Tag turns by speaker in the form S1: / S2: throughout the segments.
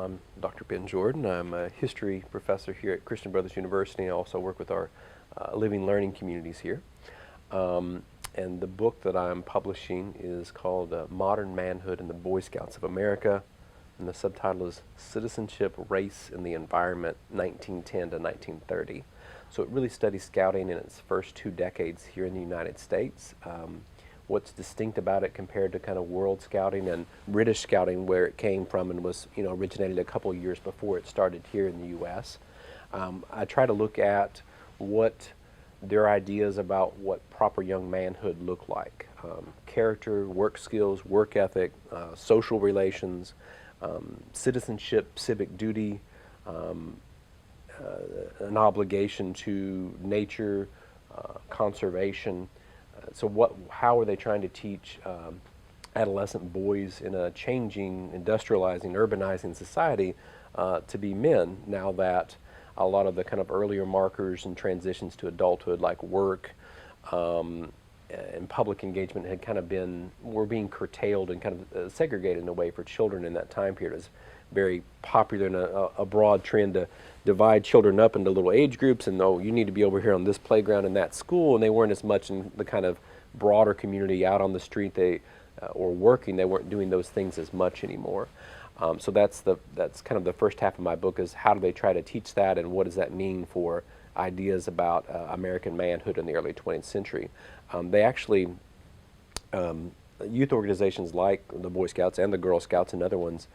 S1: I'm Dr. Ben Jordan. I'm a history professor here at Christian Brothers University. I also work with our living learning communities here. And the book that I'm publishing is called Modern Manhood in the Boy Scouts of America. And the subtitle is Citizenship, Race, and the Environment, 1910 to 1930. So it really studies scouting in its first 2 decades here in the United States. What's distinct about it compared to kind of world scouting and British scouting, where it came from and was, originated a couple years before it started here in the U.S. I try to look at what their ideas about what proper young manhood look like. Character, work skills, work ethic, social relations, citizenship, civic duty, an obligation to nature, conservation. So how are they trying to teach adolescent boys in a changing, industrializing, urbanizing society to be men, now that a lot of the kind of earlier markers and transitions to adulthood, like work and public engagement, were being curtailed and kind of segregated in a way for children in that time period. It was very popular and a broad trend to divide children up into little age groups, and you need to be over here on this playground in that school, and they weren't as much in the kind of broader community out on the street or working. They weren't doing those things as much anymore. So that's kind of the first half of my book, is how do they try to teach that, and what does that mean for ideas about American manhood in the early 20th century. They actually, youth organizations like the Boy Scouts and the Girl Scouts and other ones,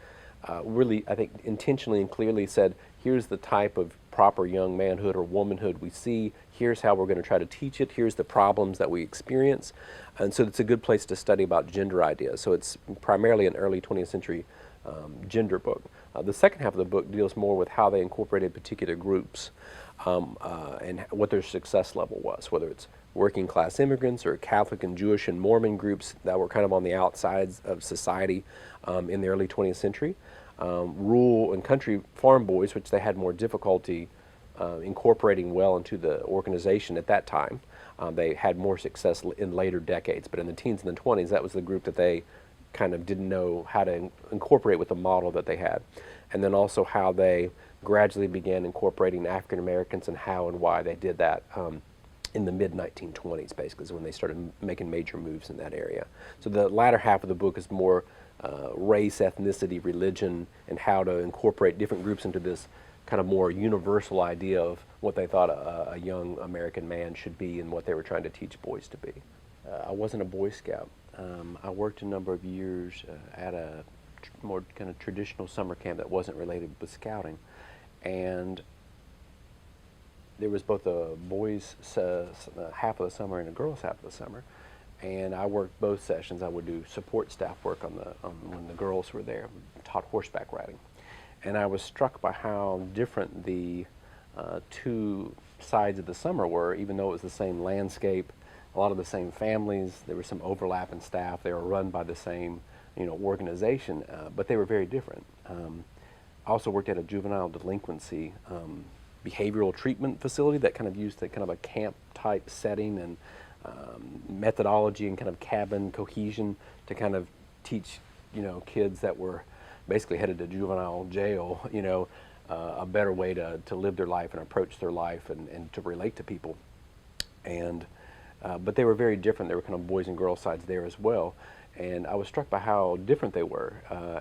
S1: really, I think, intentionally and clearly said, here's the type of proper young manhood or womanhood we see, here's how we're going to try to teach it, here's the problems that we experience. And so it's a good place to study about gender ideas. So it's primarily an early 20th century gender book. The second half of the book deals more with how they incorporated particular groups and what their success level was, whether it's working class immigrants or Catholic and Jewish and Mormon groups that were kind of on the outsides of society in the early 20th century. Rural and country farm boys, which they had more difficulty incorporating well into the organization at that time. They had more success in later decades, but in the teens and the 20s, that was the group that they kind of didn't know how to incorporate with the model that they had. And then also how they gradually began incorporating African Americans and how and why they did that in the mid-1920s, basically, is when they started making major moves in that area. So the latter half of the book is more race, ethnicity, religion, and how to incorporate different groups into this kind of more universal idea of what they thought a young American man should be and what they were trying to teach boys to be. I wasn't a Boy Scout. I worked a number of years at a more kind of traditional summer camp that wasn't related with scouting, and there was both a boys half of the summer and a girls half of the summer, and I worked both sessions. I would do support staff work on when the girls were there, taught horseback riding, and I was struck by how different the two sides of the summer were, even though it was the same landscape, a lot of the same families. There was some overlap in staff. They were run by the same organization, but they were very different. I also worked at a juvenile delinquency behavioral treatment facility that kind of used a kind of a camp type setting and methodology and kind of cabin cohesion to kind of teach kids that were basically headed to juvenile jail a better way to live their life and approach their life and to relate to people. And but they were very different. There were kind of boys and girls sides there as well. And I was struck by how different they were.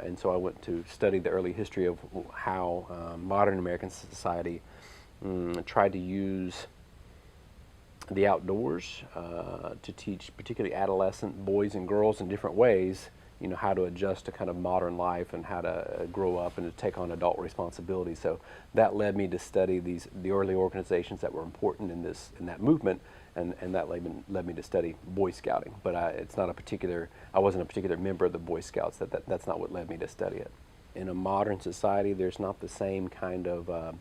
S1: And so I went to study the early history of how modern American society tried to use the outdoors to teach particularly adolescent boys and girls in different ways, how to adjust to kind of modern life and how to grow up and to take on adult responsibility. So that led me to study the early organizations that were important in that movement. And that led me to study Boy Scouting, but I wasn't a particular member of the Boy Scouts. That's not what led me to study it. In a modern society, there's not the same kind of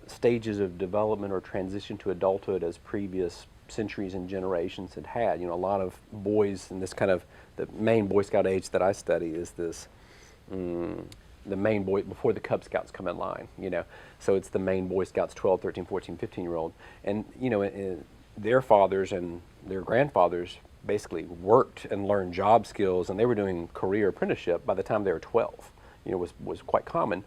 S1: stages of development or transition to adulthood as previous centuries and generations had had. A lot of boys in this kind of, the main Boy Scout age that I study is this, the main boy before the Cub Scouts come in line, So it's the main Boy Scouts, 12, 13, 14, 15-year-old. And, their fathers and their grandfathers basically worked and learned job skills, and they were doing career apprenticeship by the time they were 12. was quite common.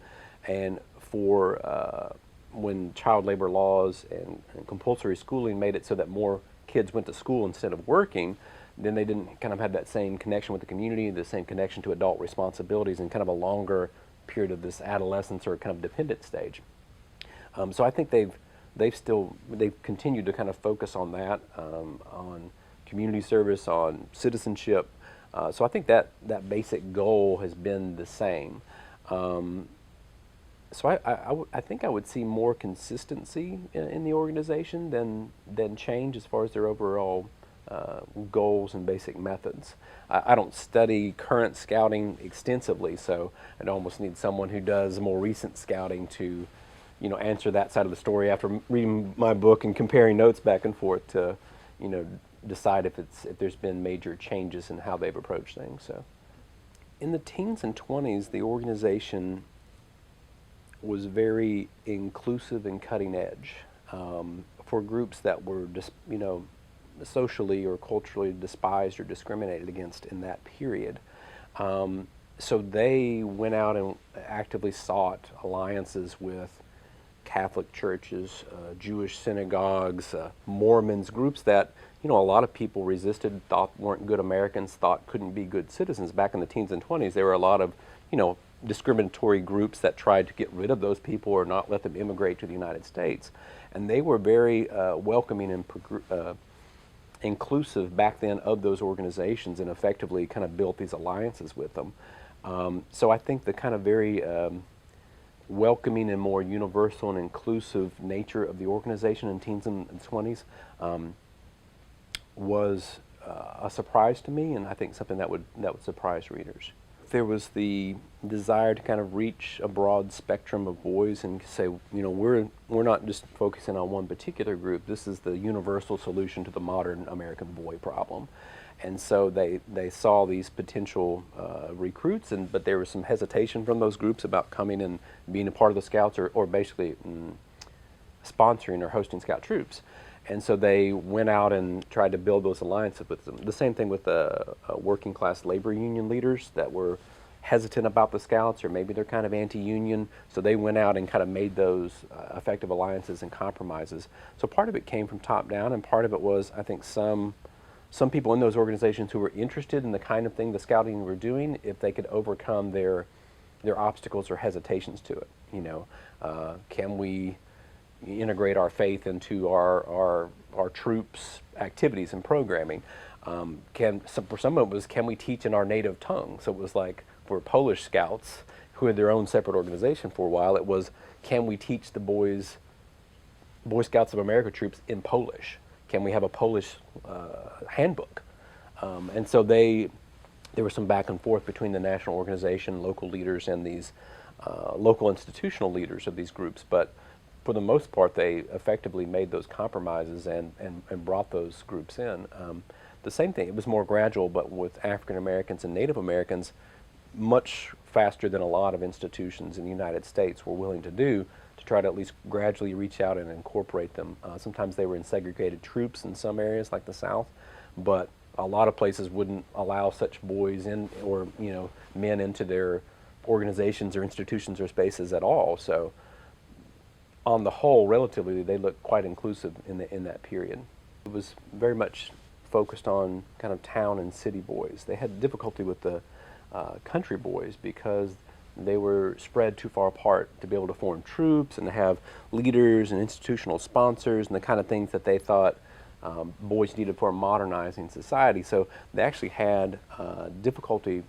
S1: And for when child labor laws and compulsory schooling made it so that more kids went to school instead of working, then they didn't kind of have that same connection with the community, the same connection to adult responsibilities, and kind of a longer period of this adolescence or kind of dependent stage. So I think they've continued to kind of focus on that, on community service, on citizenship. So I think that basic goal has been the same. So I think I would see more consistency in the organization than change as far as their overall goals and basic methods. I don't study current scouting extensively, so I'd almost need someone who does more recent scouting to, answer that side of the story after reading my book and comparing notes back and forth to, decide if there's been major changes in how they've approached things. So, in the teens and 20s, the organization was very inclusive and cutting edge for groups that were just, socially or culturally despised or discriminated against in that period. So they went out and actively sought alliances with Catholic churches, Jewish synagogues, Mormons, groups that, a lot of people resisted, thought weren't good Americans, thought couldn't be good citizens. Back in the teens and 20s, there were a lot of, discriminatory groups that tried to get rid of those people or not let them immigrate to the United States. And they were very welcoming and inclusive back then of those organizations, and effectively kind of built these alliances with them. So I think the kind of very welcoming and more universal and inclusive nature of the organization in teens and 20s was a surprise to me, and I think something that would surprise readers. There was the desire to kind of reach a broad spectrum of boys and say, we're not just focusing on one particular group. This is the universal solution to the modern American boy problem. And so they saw these potential recruits, but there was some hesitation from those groups about coming and being a part of the Scouts or basically sponsoring or hosting Scout troops. And so they went out and tried to build those alliances with them. The same thing with the working class labor union leaders that were hesitant about the Scouts, or maybe they're kind of anti-union. So they went out and kind of made those effective alliances and compromises. So part of it came from top down, and part of it was, I think, some people in those organizations who were interested in the kind of thing the Scouting were doing, if they could overcome their obstacles or hesitations to it. Can we integrate our faith into our troops' activities and programming? For some of it was, can we teach in our native tongue? So it was like, for Polish Scouts, who had their own separate organization for a while, it was, can we teach the Boy Scouts of America troops in Polish? Can we have a Polish handbook? And so there was some back and forth between the national organization, local leaders, and these local institutional leaders of these groups. But for the most part, they effectively made those compromises and brought those groups in. The same thing, it was more gradual, but with African Americans and Native Americans, much faster than a lot of institutions in the United States were willing to do, to try to at least gradually reach out and incorporate them. Sometimes they were in segregated troops in some areas like the South, but a lot of places wouldn't allow such boys in, or men into their organizations or institutions or spaces at all. So on the whole, relatively, they looked quite inclusive in that period. It was very much focused on kind of town and city boys. They had difficulty with the country boys because they were spread too far apart to be able to form troops and to have leaders and institutional sponsors and the kind of things that they thought boys needed for modernizing society. So they actually had difficulty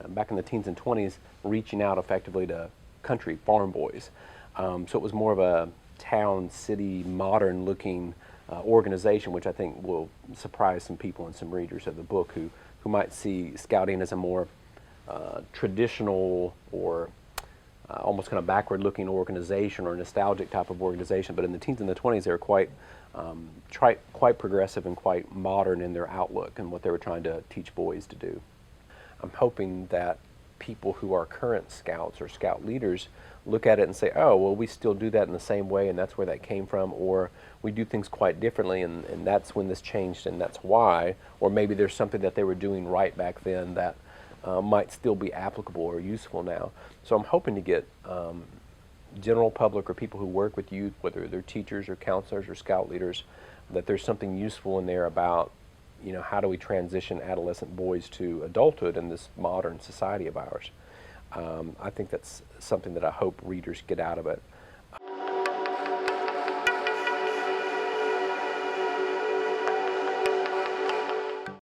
S1: back in the teens and 20s reaching out effectively to country farm boys. So it was more of a town, city, modern-looking organization, which I think will surprise some people and some readers of the book who might see Scouting as a more traditional or almost kind of backward-looking organization or nostalgic type of organization. But in the teens and the 20s, they were quite progressive and quite modern in their outlook and what they were trying to teach boys to do. I'm hoping that people who are current Scouts or Scout leaders look at it and say, oh, well, we still do that in the same way, and that's where that came from, or we do things quite differently, and that's when this changed, and that's why, or maybe there's something that they were doing right back then that might still be applicable or useful now. So I'm hoping to get general public or people who work with youth, whether they're teachers or counselors or scout leaders, that there's something useful in there about, how do we transition adolescent boys to adulthood in this modern society of ours. I think that's something that I hope readers get out of it.